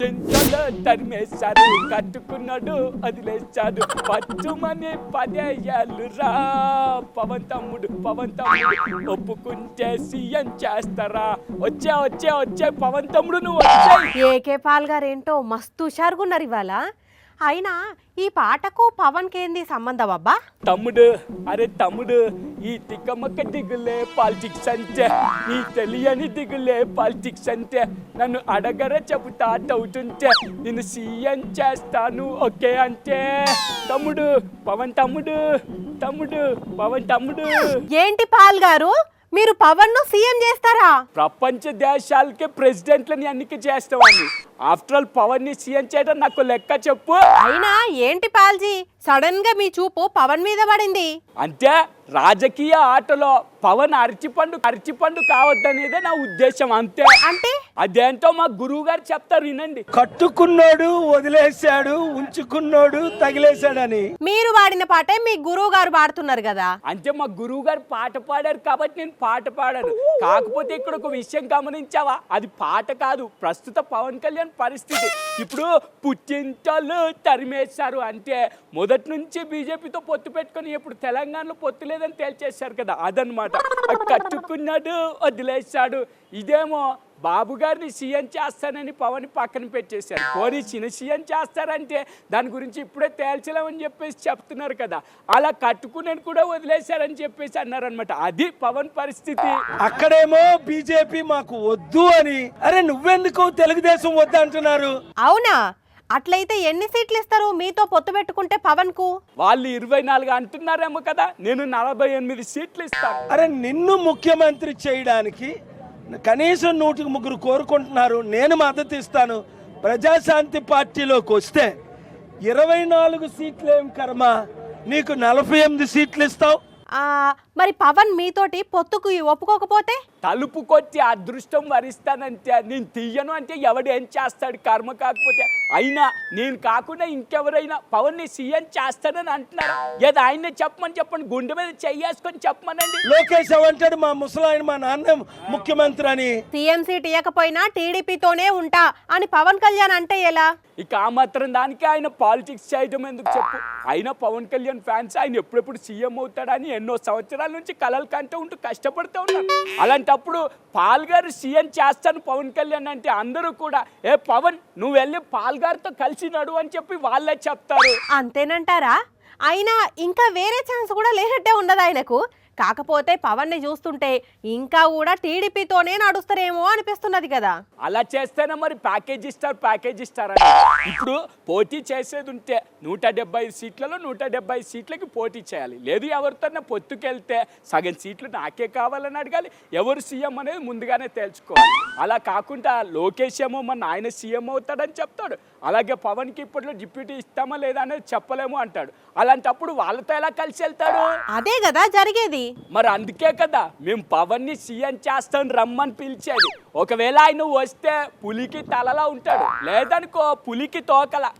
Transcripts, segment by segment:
చింతలో తరిమేశాడు, కట్టుకున్నాడు వదిలేశాడు. పచ్చుమని 10 ఏళ్ళు రా పవన్ తమ్ముడు ఒప్పుకుంటే సీఎం చేస్తారా? వచ్చే పవన్ తమ్ముడు నువ్వు వచ్చే. ఏకే పాల్ గారేంటో మస్తు హుషారుగున్నారు ఇవాళ. అయినా ఈ పాటకు పవన్ కేంది సంబంధం అబ్బా? తమ్ముడు ఈ తిక్కమక్క దిగులే పాలిటిక్స్ అంటే, నీ తెలియని దిగులే పాలిటిక్స్ అంటే. నన్ను అడగరే చెబుతా అవుతుంటే, నేను సీఎం చేస్తాను ఓకే అంటే. పవన్ తమ్ముడు ఏంటి పాల్ గారు, మీరు పవన్ ను సీఎం చేస్తారా? ప్రపంచ దేశాలకే ప్రెసిడెంట్లని ఎన్నిక చేస్తామని. ఆఫ్టర్ ఆల్ పవన్ ని సీఎం చేయడం నాకు లెక్క చెప్పు. అయినా ఏంటి పాల్జీ, సడన్ గా మీ చూపు పవన్ మీద పడింది? అంటే రాజకీయ ఆటలో పవన్ అరచిపండు కావద్దనేదే నా ఉద్దేశం, అంతే. అంటే అదేంటో మా గురువు గారు చెప్తారు, వినండి. కట్టుకున్నాడు వదిలేశాడు, ఉంచుకున్నాడు తగిలేశాడని మీరు వాడిన పాటే మీ గురువు గారు పాడుతున్నారు కదా. అంటే మా గురువు గారు పాట పాడారు కాబట్టి నేను పాట పాడాను. కాకపోతే ఇక్కడ ఒక విషయం గమనించావా, అది పాట కాదు, ప్రస్తుత పవన్ కళ్యాణ్ పరిస్థితి. ఇప్పుడు పుట్టింటలు తరిమేశారు అంటే మొదటి నుంచి బీజేపీతో పొత్తు పెట్టుకుని ఇప్పుడు తెలంగాణలో పొత్తు లేదని తేల్చేశారు కదా, అదనమాట. కట్టుకున్నాడు వదిలేశాడు. ఇదేమో బాబు గారిని సీఎం చేస్తానని పవన్ పక్కన పెట్టేశారు. పోనీ చిన్న సీఎం చేస్తారంటే దాని గురించి ఇప్పుడే తేల్చలేమని చెప్పేసి చెప్తున్నారు కదా. అలా కట్టుకుని కూడా వదిలేశారని చెప్పేసి అన్నారనమాట. అది పవన్ పరిస్థితి. అక్కడేమో బీజేపీ మాకు వద్దు అని, అరే నువ్వెందుకు తెలుగుదేశం వద్దు అంటున్నారు? అవునా? అట్లయితే ఎన్ని సీట్లు ఇస్తారు మీతో పొత్తు పెట్టుకుంటే పవన్ కు? వాళ్ళు 24 అంటున్నారేమో కదా, నేను 48 సీట్లు ఇస్తాను. అరే నిన్ను ముఖ్యమంత్రి చేయడానికి కనీసం 103 కోరుకుంటున్నారు, నేను మద్దతు ఇస్తాను. ప్రజాశాంతి పార్టీలోకి వస్తే 24 సీట్లు ఏం కర్మ, నీకు 48 సీట్లు ఇస్తావు. మరి పవన్ మీతోటి పొత్తుకు ఒప్పుకోకపోతే? తలుపు కొట్టి అదృష్టం వరిస్తానంటే, నేను తీయను అంటే ఎవడు ఏం చేస్తాడు, కర్మ కాకపోతే. అయినా నేను కాకుండా ఇంకెవరైనా పవన్ ని సీఎం చేస్తానని అంటున్నారా? ఏదో ఆయన్నే చెప్పండి, గుండె మీద చెయ్యేసుకొని చెప్పమనండి. లోకేష్ అంటాడు మా ముసలాయన మా నాన్న ముఖ్యమంత్రి అని. సీఎం సీట్ ఇవ్వకపోయినా టీడీపీతోనే ఉంటా అని పవన్ కళ్యాణ్ అంటే ఎలా? ఇక ఆ మాత్రం దానికి ఆయన పాలిటిక్స్ చేయడం ఎందుకు చెప్పు. అయినా పవన్ కళ్యాణ్ ఫ్యాన్స్ ఆయన ఎప్పుడెప్పుడు సీఎం అవుతాడని ఎన్నో సంవత్సరాల నుంచి కలలు కంటూ ఉంటూ కష్టపడుతూ ఉన్నారు. అలాంటప్పుడు పాల్ గారు సీఎం చేస్తాను పవన్ కళ్యాణ్ అంటే అందరూ కూడా ఏ పవన్ నువ్వు వెళ్ళి పాల్ గారితో కలిసి నడు అని చెప్పి వాళ్ళే చెప్తారు. అంతేనంటారా? అయినా ఇంకా వేరే ఛాన్స్ కూడా లేనట్టే ఉండదు ఆయనకు. కాకపోతే పవన్ ని చూస్తుంటే ఇంకా కూడా టీడీపీతోనే నడుస్తారేమో అనిపిస్తున్నది కదా. అలా చేస్తేనే మరి ప్యాకేజ్ ఇస్తారని. ఇప్పుడు పోటీ చేసేది ఉంటే 175 సీట్లలో 175 సీట్లకి పోటీ చేయాలి. లేదు ఎవరితోనే పొత్తుకెళ్తే సగం సీట్లు నాకే కావాలని అడగాలి. ఎవరు సీఎం అనేది ముందుగానే తేల్చుకోవాలి. అలా కాకుండా లోకేష్ ఏమో మన ఆయన సీఎం అవుతాడని చెప్తాడు, అలాగే పవన్కి ఇప్పట్లో డిప్యూటీ ఇస్తామా లేదా అనేది చెప్పలేము అంటాడు. అలాంటప్పుడు వాళ్ళతో ఎలా కలిసి వెళ్తాడు? అదే కదా జరిగేది. మరి అందుకే కదా మేము పవన్ ని సీఎం చేస్తాం రమ్మని పిలిచేది. ఒకవేళ ఆయన వస్తే పులికి తలలా ఉంటాడు, లేదనుకో పులికి తోకలా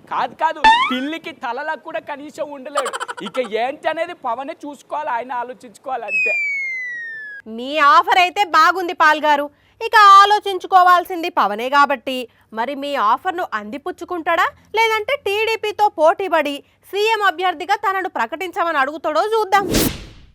కాదు పిల్లికి తలలా కూడా కనీసం ఉండలేడు. ఇక ఏంటి అనేది పవనే చూసుకోవాలి, ఆయన ఆలోచించుకోవాలి, అంతే. మీ ఆఫర్ అయితే బాగుంది పాల్ గారు, ఇక ఆలోచించుకోవాల్సింది పవనే కాబట్టి మరి మీ ఆఫర్ను అందిపుచ్చుకుంటాడా లేదంటే టీడీపీతో పోటీపడి సీఎం అభ్యర్థిగా తనను ప్రకటించమని అడుగుతాడో చూద్దాం.